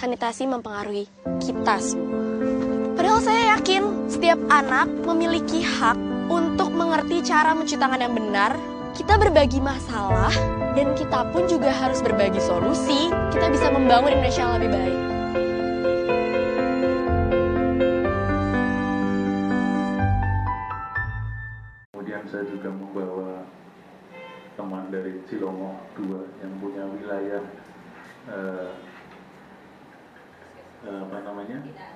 sanitasi mempengaruhi kita semua. Padahal saya yakin setiap anak memiliki hak untuk mengerti cara mencuci tangan yang benar. Kita berbagi masalah dan kita pun juga harus berbagi solusi. Kita bisa membangun Indonesia yang lebih baik. Kemudian saya juga membawa teman dari Cilongok 2 yang punya wilayah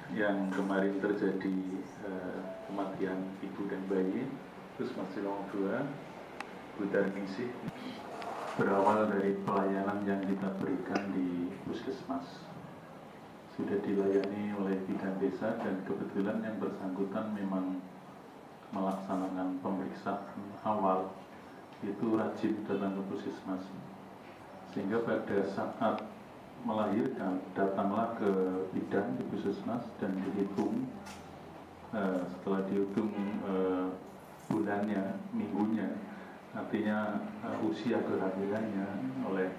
yang kemarin terjadi kematian ibu dan bayi, Puskesmas Cilongok 2, Budarningsih, berawal dari pelayanan yang kita berikan di Puskesmas. Sudah dilayani oleh bidan desa dan kebetulan yang bersangkutan memang melaksanakan pemeriksaan awal, itu rajin datang ke Puskesmas. Sehingga pada saat melahirkan, datanglah ke bidan di Puskesmas dan dihitung. Setelah dihitung bulannya, minggunya, artinya usia kehamilannya oleh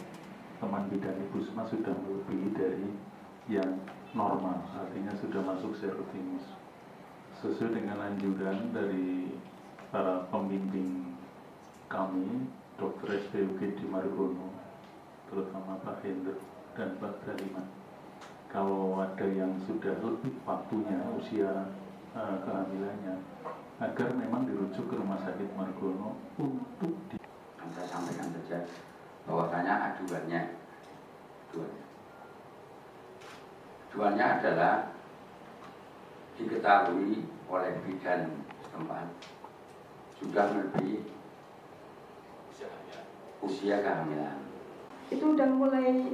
teman bidan di Puskesmas sudah melebihi dari yang normal, artinya sudah masuk serotinus. Sesuai dengan anjuran dari para pembimbing kami, Dr. SPUG di Margono, terutama Pak Hendro dan Pak Daliman, kalau ada yang sudah lebih waktunya usia kehamilannya, agar memang dirujuk ke Rumah Sakit Margono untuk saya sampaikan saja bahwasanya aduannya adalah diketahui oleh bidan setempat sudah melebihi usia kehamilan. Itu udah mulai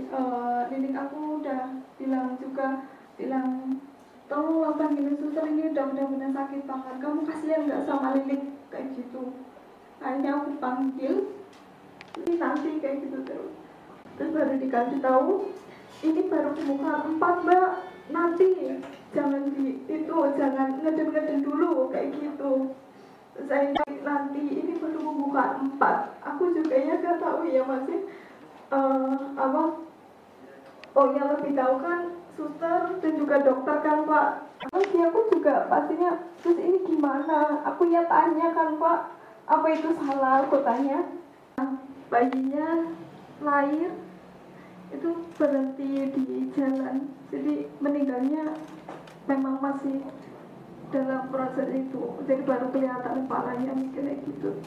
klinik aku udah bilang tolong lakukan gini, suster, ini udah benar-benar sakit banget, kamu kasihan nggak sama Lilik, kayak gitu. Akhirnya aku panggil, ini nanti kayak gitu terus baru dikasih tahu, ini baru pembukaan 4 mbak, nanti jangan jangan ngeden dulu kayak gitu. Saya nanti ini baru pembukaan 4, aku juga ya gak tahu ya masih oh yang lebih tahu kan suster dan juga dokter kan Pak. Aku juga pastinya, terus ini gimana? Aku ya tanya kan Pak, apa itu salah? Aku tanya. Bayinya lahir itu berhenti di jalan, jadi meninggalnya memang masih dalam proses itu, jadi baru kelihatan kepalanya kayak gitu.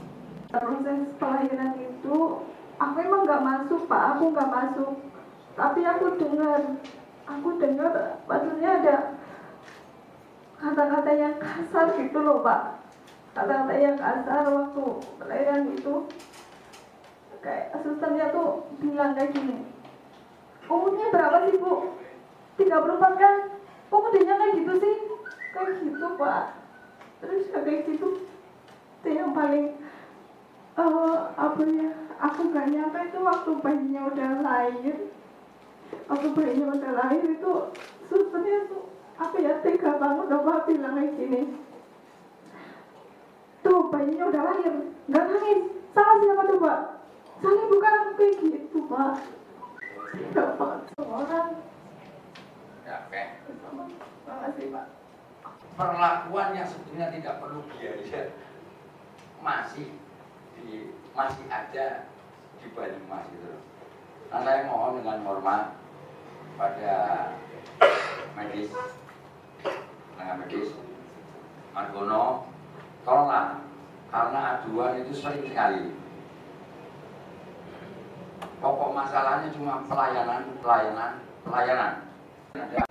Proses pelahiran itu aku emang nggak masuk Pak, aku nggak masuk, tapi aku dengar maksudnya ada kata-kata yang kasar gitu loh Pak, kata-kata yang kasar waktu pelahiran itu. Kayak susternya tuh bilang kayak gini, umurnya berapa sih Bu? 34 kan? Kok gedenya kayak gitu sih? Kayak gitu Pak. Terus kayak gitu, itu yang paling aku gak nyangka itu waktu bayinya udah lahir. Waktu bayinya udah lahir itu susternya tuh tega banget Pak bilang kayak gini. Tuh bayinya udah lahir, gak nangis. Salah siapa tuh Pak? Salah bukan aku kayak gitu Pak. Gak Pak, orang. Ya, oke. Makasih Pak. Perlakuan yang sebetulnya tidak perlu biaya masih ada di Banyumas gitu. Nah, saya mohon dengan hormat pada tenaga medis Margono, tolonglah, karena aduan itu sering sekali. Pokok masalahnya cuma pelayanan.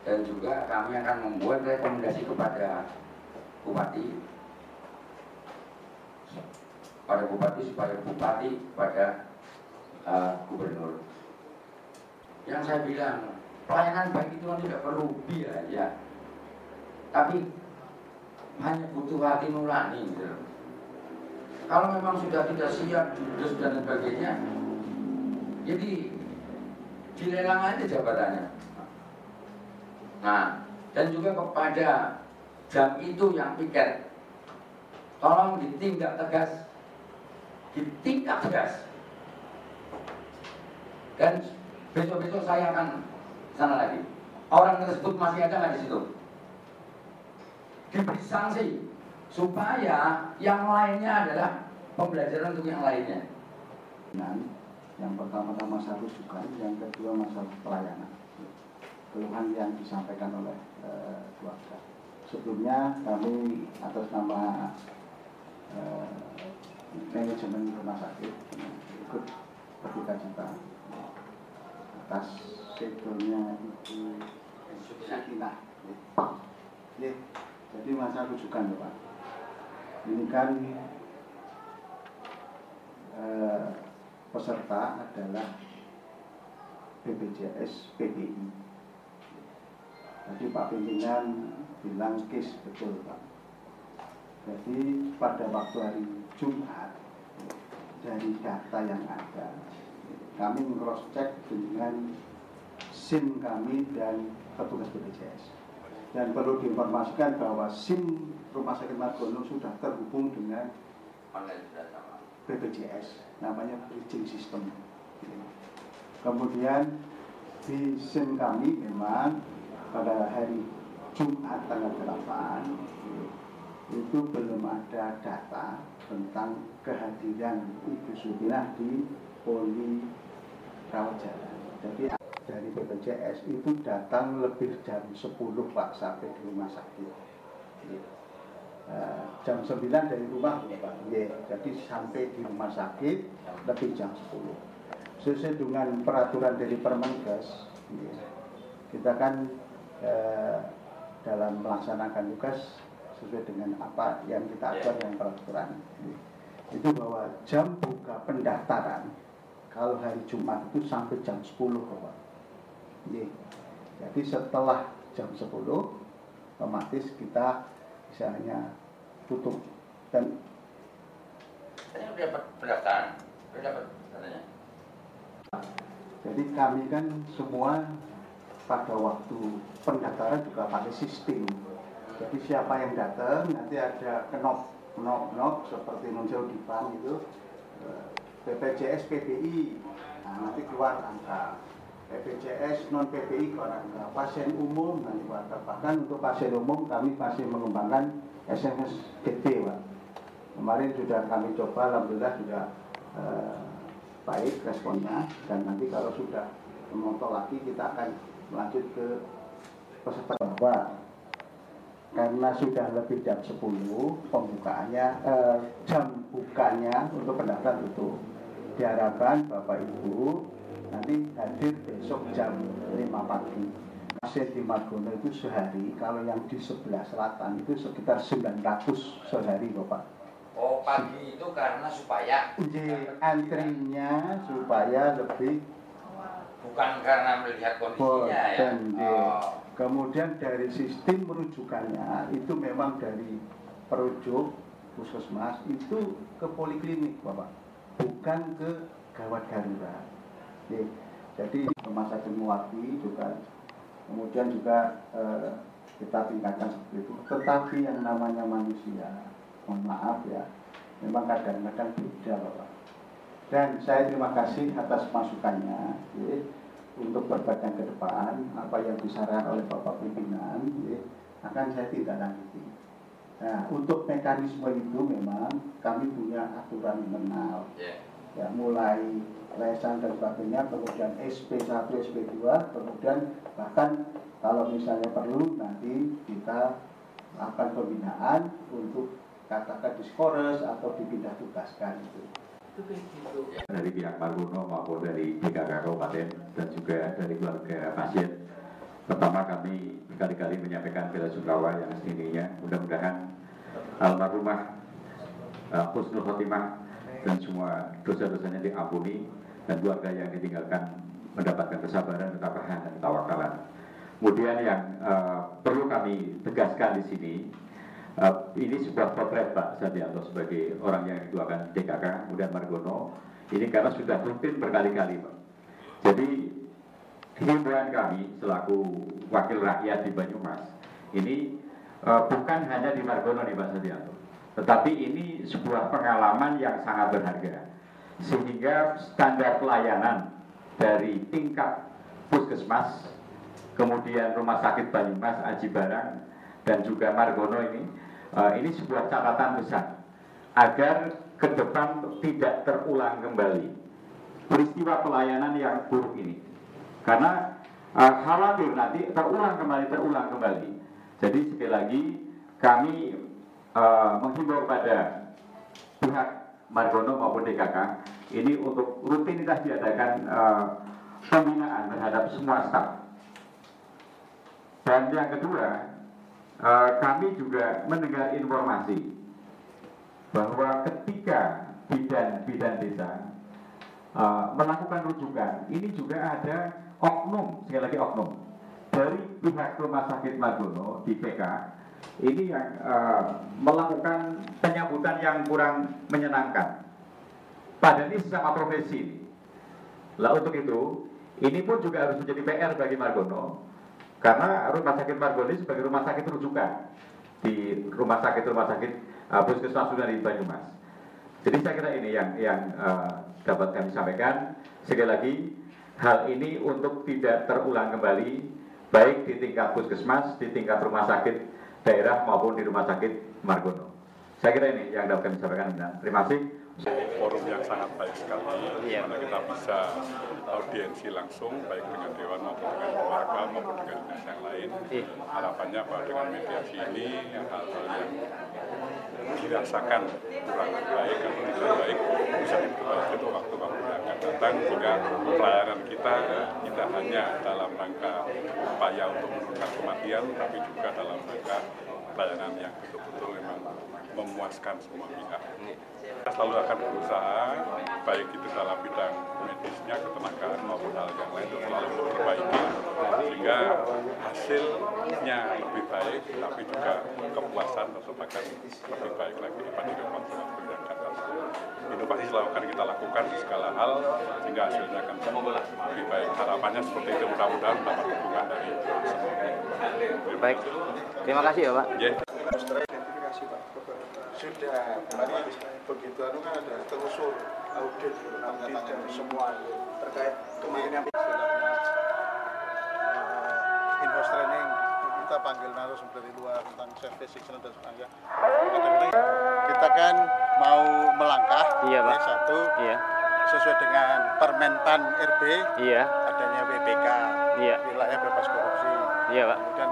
Dan juga kami akan membuat rekomendasi kepada Bupati supaya Bupati kepada Gubernur. Yang saya bilang, pelayanan baik itu tidak perlu biaya, tapi hanya butuh hati nurani gitu. Kalau memang sudah tidak siap jurus dan sebagainya, jadi dilelang aja jabatannya. Nah, dan juga kepada jam itu yang piket, tolong ditindak tegas. Dan besok-besok saya akan sana lagi. Orang tersebut masih ada nggak di situ? Diberi sanksi supaya yang lainnya adalah pembelajaran untuk yang lainnya. Yang pertama-tama masalah rujukan, yang kedua masalah pelayanan. Keluhan yang disampaikan oleh keluarga. Sebelumnya kami atas nama manajemen rumah sakit ikut berduka cita atas segelnya Ibu Sakinah. Jadi masalah rujukan ya Pak. Ini kan peserta adalah BPJS PBI. Tadi Pak pimpinan bilang case betul Pak. Jadi pada waktu hari Jumat dari data yang ada, kami cross check dengan SIM kami dan petugas BPJS. Dan perlu diinformasikan bahwa SIM Rumah Sakit Margono sudah terhubung dengan BPJS, namanya bridging system. Kemudian di SIM kami memang pada hari Jumat tanggal 8 itu belum ada data tentang kehadiran Ibu Sukinah di Poli Rawat Jalan. Jadi dari BPJS itu datang lebih jam 10 Pak sampai di rumah sakit. Jam 9 dari rumah Pak. Jadi sampai di rumah sakit lebih jam 10. Sesuai dengan peraturan dari Permenkes, kita kan dalam melaksanakan tugas sesuai dengan apa yang kita atur yang peraturan. Itu bahwa jam buka pendaftaran kalau hari Jumat itu sampai jam 10 Pak. Jadi setelah jam 10 otomatis kita misalnya tutup. Dan saya udah dapat pendaftaran, udah dapat katanya. Jadi kami kan semua pada waktu pendaftaran juga pakai sistem. Jadi siapa yang datang nanti ada knop seperti muncul di bank itu BPJS PBI, nah, nanti keluar angka. BPJS non PBI keluar angka. Pasien umum nanti keluar angka. Bahkan untuk pasien umum kami masih mengembangkan SMS gede Pak. Kemarin sudah kami coba, alhamdulillah sudah baik responnya, dan nanti kalau sudah memotong lagi kita akan melanjut ke peserta. Bahwa karena sudah lebih jam 10 pembukaannya, jam bukanya untuk pendaftaran itu diharapkan Bapak Ibu nanti hadir besok jam 5 pagi. Pasien di Margono itu sehari, kalau yang di sebelah selatan itu sekitar 900 sehari Bapak. Oh, pagi itu karena supaya antrinya supaya lebih, bukan karena melihat kondisinya ya. Kemudian dari sistem merujukannya itu memang dari perujuk puskesmas itu ke poliklinik Bapak, bukan ke gawat darurat. Jadi rumah sakit Muwardi juga, kemudian juga kita tingkatkan seperti itu. Tetapi yang namanya manusia, mohon maaf ya, memang kadang-kadang beda Bapak. Dan saya terima kasih atas masukannya untuk perbaikan ke depan. Apa yang disarankan oleh Bapak Pimpinan akan saya tindak lanjuti. Nah, untuk mekanisme itu memang kami punya aturan internal. Ya, mulai lesan dan sebagainya, kemudian SP1, SP2, kemudian bahkan kalau misalnya perlu nanti kita akan pembinaan untuk katakan diskores atau dipindah tugaskan itu. Dari pihak Margono maupun dari BKK Kabupaten dan juga dari keluarga pasien. Pertama, kami berkali-kali menyampaikan bela sungkawa yang aslinya. Mudah-mudahan almarhumah husnul khotimah dan semua dosa-dosanya diampuni, dan keluarga yang ditinggalkan mendapatkan kesabaran, ketabahan, dan tawakalan. Kemudian yang perlu kami tegaskan di sini, ini sebuah potret Pak Sadianto sebagai orang yang dituakan DKK kemudian Margono ini karena sudah rutin berkali-kali Pak. Jadi himbauan kami selaku wakil rakyat di Banyumas ini bukan hanya di Margono nih Pak Sadianto, tetapi ini sebuah pengalaman yang sangat berharga, sehingga standar pelayanan dari tingkat puskesmas, kemudian Rumah Sakit Banyumas, Aji Barang, dan juga Margono ini sebuah catatan besar agar ke depan tidak terulang kembali peristiwa pelayanan yang buruk ini. Karena khawatir nanti terulang kembali. Jadi sekali lagi kami menghimbau kepada pihak Margono maupun DKK ini untuk rutinitas diadakan pembinaan terhadap semua staf. Dan yang kedua, kami juga mendengar informasi bahwa ketika bidan desa melakukan rujukan, ini juga ada oknum, sekali lagi oknum dari pihak Rumah Sakit Margono di PK ini yang melakukan penyambutan yang kurang menyenangkan. Padahal ini sesama profesi. Lah untuk itu, ini pun juga harus menjadi PR bagi Margono, karena Rumah Sakit Margono ini sebagai rumah sakit rujukan di rumah sakit Puskesmas di Banyumas. Jadi saya kira ini yang dapat kami sampaikan. Sekali lagi, hal ini untuk tidak terulang kembali, baik di tingkat puskesmas, di tingkat rumah sakit daerah maupun di rumah sakit Margono. Saya kira ini yang dapat kami sampaikan. Terima kasih. Forum yang sangat baik sekali, di mana kita bisa audiensi langsung, baik dengan Dewan maupun dengan keluarga maupun dengan dinas yang lain. Harapannya bahwa dengan mediasi ini, hal-hal yang dirasakan kurang baik atau tidak baik bisa diperbaiki untuk waktu-waktu yang akan datang, sehingga pelayanan kita tidak hanya dalam rangka upaya untuk menurunkan kematian, tapi juga dalam rangka pelayanan yang betul-betul memang memuaskan semua pihak. Kita selalu akan berusaha, baik itu dalam bidang medisnya, ketenagaan maupun hal yang lain, untuk selalu memperbaiki sehingga hasilnya lebih baik, tapi juga kepuasan tetap akan lebih baik lagi dibandingkan waktu-waktu yang akan datang. Inovasi selalu akan kita lakukan di segala hal sehingga hasilnya akan lebih baik. Harapannya seperti itu, mudah-mudahan dapat dukungan dari semua. Baik, terima kasih ya Pak. Identifikasi Pak. Sudah kemarin begitu kan ada telusur audit dan semua terkait kemungkinan in-house training kita panggil narasumber dari luar tentang service excellence dan sebagainya. Kita kan mau melangkah Pak. Satu sesuai dengan Permenpan RB adanya WBK wilayah bebas korupsi. Pak. Kemudian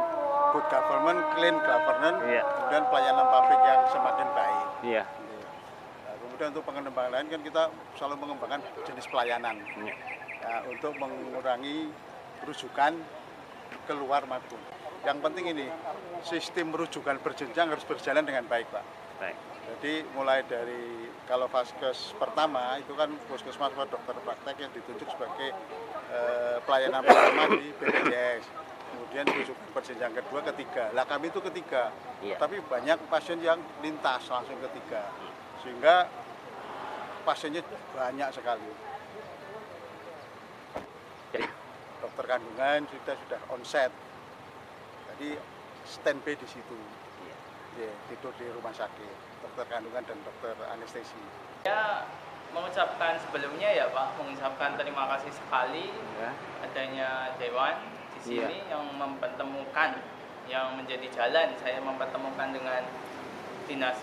good government, clean governance, kemudian pelayanan publik yang semakin baik. Nah, kemudian untuk pengembangan lain kan kita selalu mengembangkan jenis pelayanan untuk mengurangi rujukan keluar maupun. Yang penting ini sistem rujukan berjenjang harus berjalan dengan baik, Pak. Jadi mulai dari kalau vaskes pertama itu kan puskesmas dokter praktek yang ditunjuk sebagai pelayanan pertama di BPJS. Kemudian rujukan berjenjang kedua, ketiga. Lah kami itu ketiga, tapi banyak pasien yang lintas langsung ketiga, sehingga pasiennya banyak sekali. Dokter kandungan sudah onset, jadi standby di situ, tidur di rumah sakit. Dokter kandungan dan dokter anestesi. Ya, mengucapkan sebelumnya ya Pak, mengucapkan terima kasih sekali adanya Dewan di sini yang mempertemukan, yang menjadi jalan saya mempertemukan dengan dinas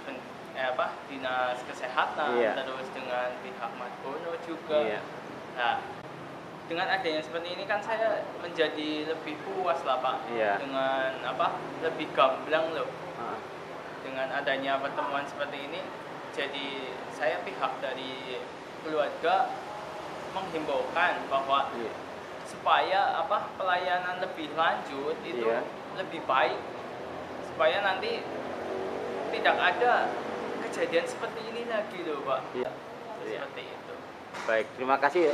kesehatan, terus dengan pihak Margono juga. Nah, dengan adanya seperti ini kan saya menjadi lebih puas lah Pak, dengan lebih gamblang loh. Dengan adanya pertemuan seperti ini, jadi saya pihak dari keluarga menghimbaukan bahwa supaya pelayanan lebih lanjut itu lebih baik, supaya nanti tidak ada kejadian seperti ini lagi loh Pak. Seperti itu. Baik, terima kasih